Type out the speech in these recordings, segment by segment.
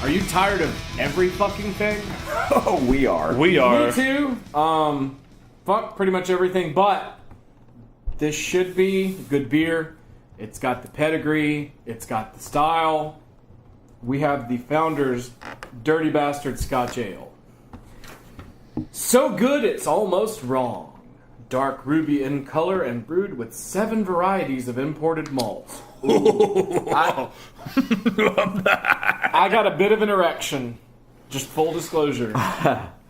Are you tired of every fucking thing? Oh, we are. We are. Me too. Fuck pretty much everything, but this should be good beer. It's got the pedigree. It's got the style. We have the Founder's Dirty Bastard Scotch Ale. So good, it's almost wrong. Dark ruby in color and brewed with 7 varieties of imported malts. I got a bit of an erection. Just full disclosure.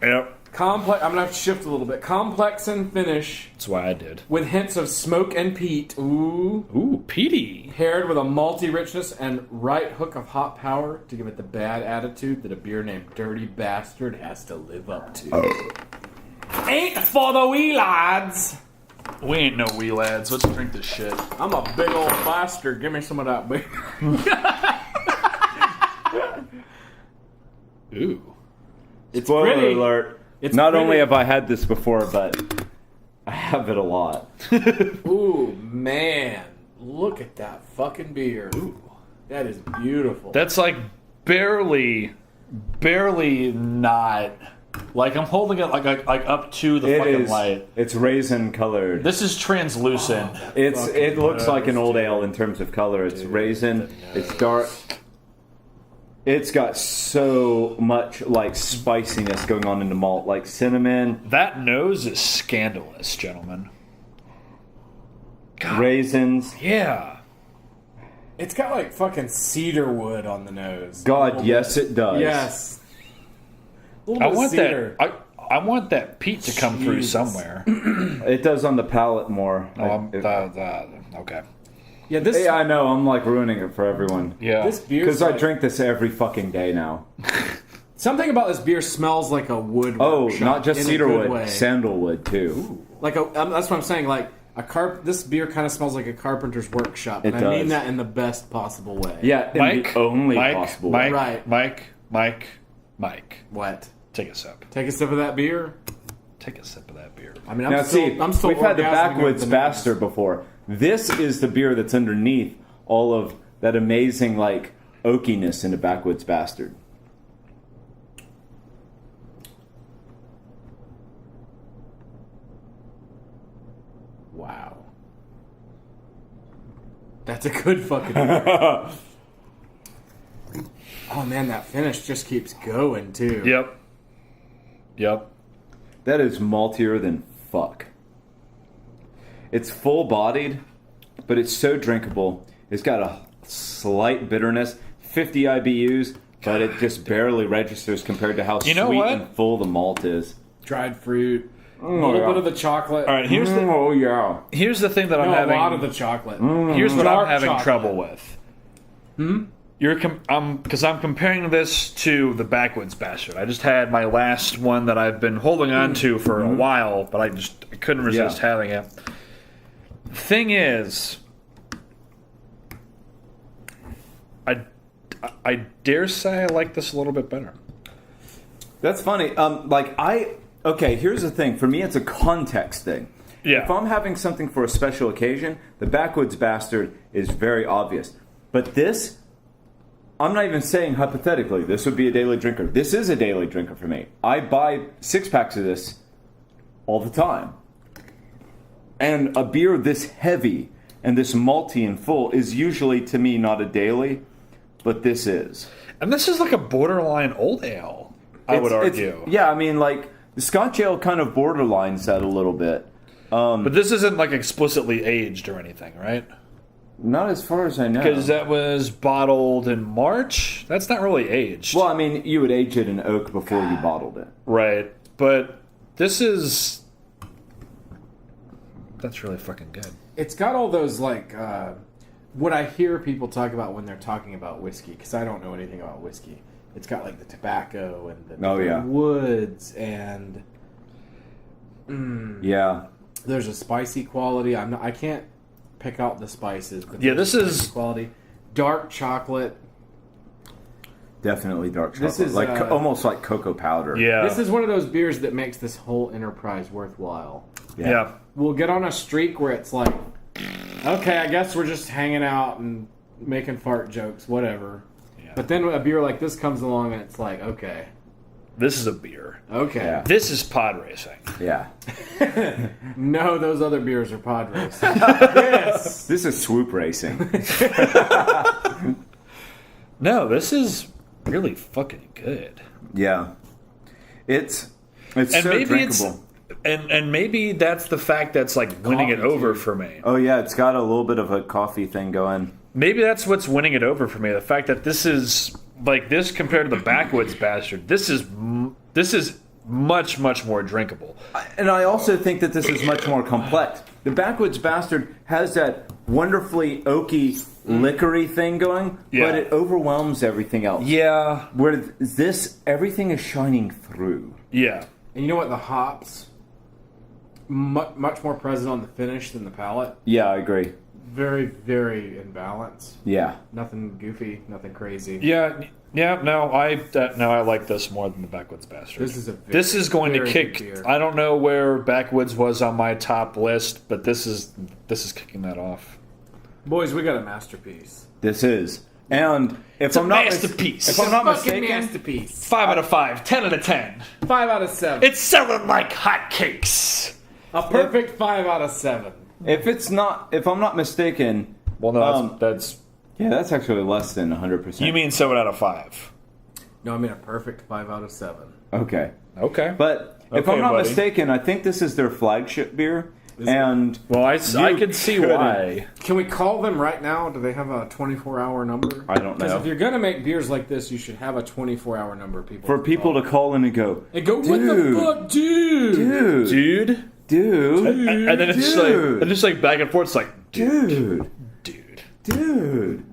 Yep. Complex. I'm gonna have to shift a little bit. Complex in finish, That's why I did. with hints of smoke and peat. Ooh, peaty. Paired with a malty richness and right hook of hot power to give it the bad attitude that a beer named Dirty Bastard has to live up to. Ain't for the wee lads. We ain't no wee lads. Let's drink this shit. I'm a big old bastard. Give me some of that beer. Ooh. It's Spoiler pretty. alert. It's Not pretty. only have I had this before, but I have it a lot. Ooh, man. Look at that fucking beer. Ooh. That is beautiful. That's like barely not. Like I'm holding it like up to the It fucking is. light. It's raisin colored. This is translucent. It looks like an old ale in terms of color. It's raisin. It's dark. It's got so much like spiciness going on in the malt, like cinnamon, That nose is scandalous, gentlemen. God. raisins. Yeah. It's got like fucking cedar wood on the nose. God, yes, it does. Yes. A little I bit of want cedar. that. I want that peat to come through Jesus. somewhere. It does on the palate more. Okay. Yeah, this Yeah, I know. I'm like ruining it for everyone. Yeah. this beer. Because I drink this every fucking day now. Something about this beer smells like a wood. Oh, workshop not just in a good cedarwood, way. sandalwood too. Like that's what I'm saying. Like this beer kind of smells like a carpenter's workshop, and It I mean does. that in the best possible way. Yeah, in Mike, the only Mike, possible Mike, way. Right. Mike. What? Take a sip. Take a sip of that beer. Take a sip of that beer. I mean, I'm Now still. see, I'm still. we've had the orgasming Backwoods over the Bastard before. This is the beer that's underneath all of that amazing like oakiness in the Backwoods Bastard. Wow. That's a good fucking beer. Oh man, that finish just keeps going too. Yep. That is maltier than fuck. It's full-bodied, but it's so drinkable. It's got a slight bitterness, 50 IBUs, but it just barely registers compared to how You know sweet what? and full the malt is. Dried fruit. A little yeah. bit of the chocolate. All right. Here's the Oh yeah. thing that I'm No, a having. lot of the chocolate. Here's what Dark I'm having chocolate. trouble with. Because I'm comparing this to the Backwoods Bastard. I just had my last one that I've been holding on to for a while, but I couldn't resist having it. Thing is, I dare say I like this a little bit better. That's funny. Okay, here's the thing. For me, it's a context thing. Yeah. If I'm having something for a special occasion, the Backwoods Bastard is very obvious. But this, I'm not even saying hypothetically, this would be a daily drinker. This is a daily drinker for me. I buy 6-packs of this all the time. And a beer this heavy and this malty and full is usually, to me, not a daily, but this is. And this is like a borderline old ale, I would argue. Yeah, I mean, like, the Scotch ale kind of borderlines that a little bit. But this isn't like explicitly aged or anything, right? Not as far as I know. Because that was bottled in March. That's not really aged. Well, I mean, you would age it in oak before you bottled it. Right. But this is... That's really fucking good. It's got all those like what I hear people talk about when they're talking about whiskey, because I don't know anything about whiskey. It's got like the tobacco and the different woods, and Yeah. there's a spicy quality. I can't pick out the spices, but Yeah, there's this a spicy is- quality. Dark chocolate. Definitely dark chocolate. This is, like almost like cocoa powder. Yeah. This is one of those beers that makes this whole enterprise worthwhile. Yeah. We'll get on a streak where it's like, okay, I guess we're just hanging out and making fart jokes, whatever. Yeah. But then a beer like this comes along and it's like, okay. This is a beer. Okay. Yeah. This is pod racing. Yeah. No, those other beers are pod racing. Yes. This is swoop racing. No, this is really fucking good. Yeah. It's And so maybe drinkable. and maybe that's the fact that's like winning it Coffee, over too. for me. Oh yeah, it's got a little bit of a coffee thing going. Maybe that's what's winning it over for me. The fact that this is like this compared to the Backwoods Bastard. This is much more drinkable. And I also think that this is much more complex. The Backwoods Bastard has that wonderfully oaky, liquory thing going, Yeah. but it overwhelms everything else. Yeah, Where this, everything is shining through. yeah. And you know what? The hops, much more present on the finish than the palate. Yeah, I agree. Very, very in balance. Yeah. Nothing goofy, nothing crazy. Yeah. No, I like this more than the Backwoods Bastard. This is This is going to very kick. good beer. I don't know where Backwoods was on my top list, but this is kicking that off. Boys, we got a masterpiece. This is. And if a I'm not masterpiece. if I'm not Fucking mistaken, masterpiece. 5 out of 5, 10 out of 10. 5 out of 7. It's selling like hotcakes. A perfect 5 out of 7. if I'm not mistaken, Well, no, that's yeah, that's actually less than 100%. you mean 7 out of 5. No, I mean a perfect 5 out of 7. Okay. Okay, But if Okay, I'm not buddy. mistaken, I think this is their flagship beer. And well, I could see couldn't. why. Can we call them right now? Do they have a 24-hour number? I don't Because know. if you're going to make beers like this, you should have a 24-hour number of people. For people to call in and go, And go, what the Dude. fuck, dude? dude, Dude, dude, and then it's just Dude. like and just like back and forth. It's like dude, dude, dude.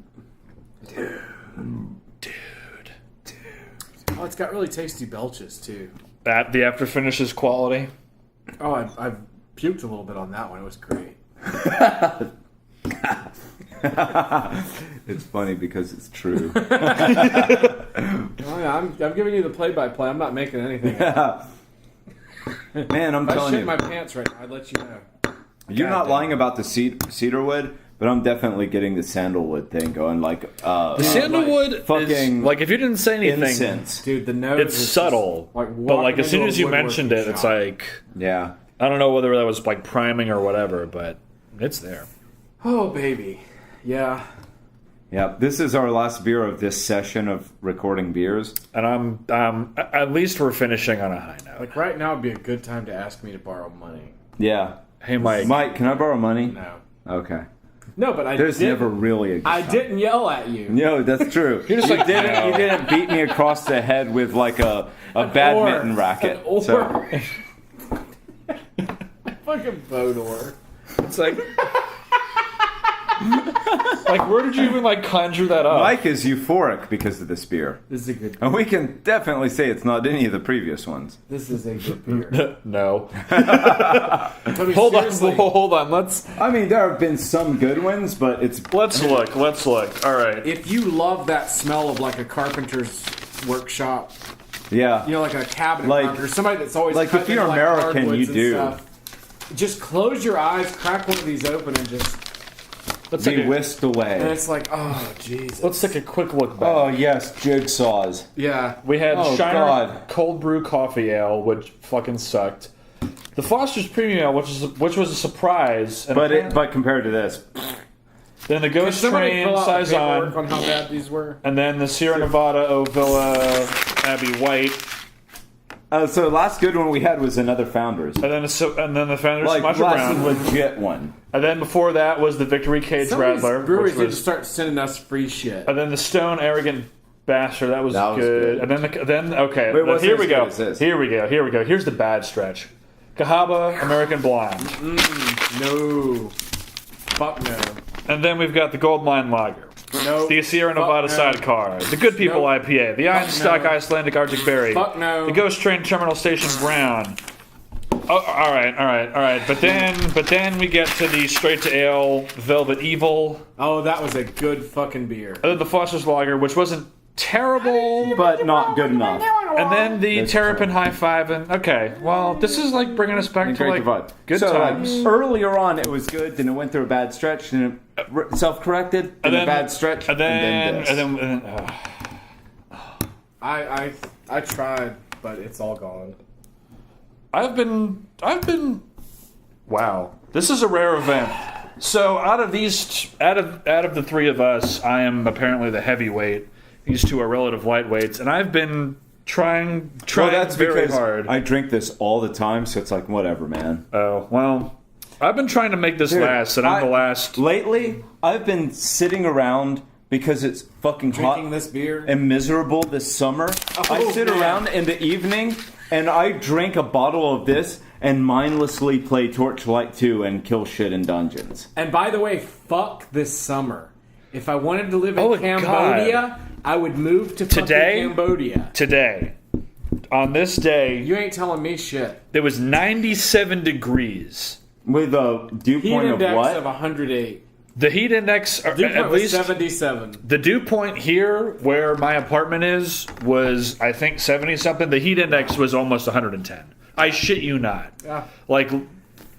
Oh, it's got really tasty belches, too. that the after finish is quality. Oh, I've puked a little bit on that one. It was great. It's funny because it's true. Oh, yeah, I'm giving you the play-by-play. I'm not making anything up. Man, I'm If I telling shit you, my pants right now, I'd let you know. you're not Goddamn. lying about the cedarwood, but I'm definitely getting the sandalwood thing going. Like The sandalwood is fucking like if you didn't say anything, incense. Dude, the nose it's is just subtle. like but like walking as soon into as a you mentioned it, woodworking it's shop. like Yeah. I don't know whether that was like priming or whatever, but it's there. Oh, baby. Yeah. Yeah. This is our last beer of this session of recording beers. And I'm at least we're finishing on a high note. Like, right now would be a good time to ask me to borrow money. Yeah. Hey, Mike. Mike, can I borrow money? No. Okay. No, but I There's didn't. never really a good I time. didn't yell at you. No, that's true. You're just like, you no. didn't beat me across the head with like a badminton racket. An oar. So, Fucking boat oar. It's like like where did you even like conjure that up? Mike is euphoric because of this beer. This is a good And we can definitely say it's not any of the previous ones. This is a good beer. No. I mean, Hold on, seriously, hold on. Let's I mean, there have been some good ones, but it's look. All right. if you love that smell of like a carpenter's workshop, yeah. you know, like a cabinet Like- carpenter, somebody that's always like, cutting if you're into, American, hardwoods you and do. stuff, just close your eyes, crack one of these open, and just Let's Be take a, whisked and away. it's like, oh Jesus. let's take a quick look back. Oh yes, jigsaws. Yeah. We had Oh, Shiner God. Cold Brew Coffee Ale, which fucking sucked. The Foster's Premium Ale, which was a surprise. And But compared to this, then the Can Ghost somebody Train fill out the paperwork Saison, on how bad these were? and then the Sierra Nevada Ovilla Abbey White, so the last good one we had was another Founders. and then the Founders Like Smasher last Brown, legit one. and then before that was the Victory Cage Some of these Rattler, breweries which need to was, start sending us free shit. and then the Stone Arrogant Bastard. That was That was good. good. And then okay, Wait, what's here as we good go. as this? Here we go. Here's the bad stretch. Cahaba American Blonde, No. Fuck no. and then we've got the Gold Mine Lager. No. The Sierra Nevada Fuck no. Sidecar, the Good People Nope. IPA, the Ironstock no. Icelandic Arctic Berry, Fuck no. the Ghost Train Terminal Station Brown. Oh, all right. But then we get to the straight to ale Velvet Evil, Oh, that was a good fucking beer. and then the Foster's Lager, which wasn't terrible, But not good enough. and then the That's Terrapin High Five. And okay, well, this is like bringing us back to Great like divide. good so, times. Like, earlier on, it was good. Then it went through a bad stretch. Then it self-corrected. Then a bad stretch. and then this. I tried, but it's all gone. I've been. Wow, this is a rare event. So out of the three of us, I am apparently the heavyweight. These two are relative lightweights, and I've been trying that's very because hard. I drink this all the time, so it's like whatever, man. Oh well, I've been trying to make this last, and I'm the last. Lately, I've been sitting around because it's fucking Drinking hot this beer. and miserable this summer. I sit man. around in the evening and I drink a bottle of this and mindlessly play Torchlight 2 and kill shit in dungeons. And by the way, fuck this summer. If I wanted to live in Oh, Cambodia, God. I would move to fucking Today? Cambodia. Today, on this day, You ain't telling me shit. there was 97 degrees. With a dew Heat point of index what? of 108. The heat index, Dew point at was least 77. the dew point here, where my apartment is, was I think 70 something. The heat index was almost 110. I shit you not. Yeah. Like,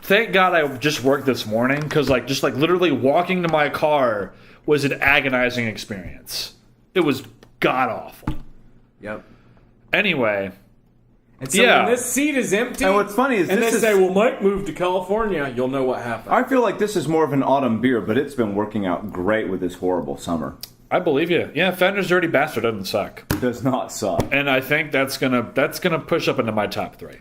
thank God I just worked this morning because, just literally walking to my car was an agonizing experience. It was god awful. Yep. Anyway, And so Yeah. when this seat is empty, And what's funny is and this they is- say, well, Mike moved to California, you'll know what happened. I feel like this is more of an autumn beer, but it's been working out great with this horrible summer. I believe you. Yeah, Fender's Dirty Bastard doesn't suck, It does not suck. and I think that's gonna push up into my top three.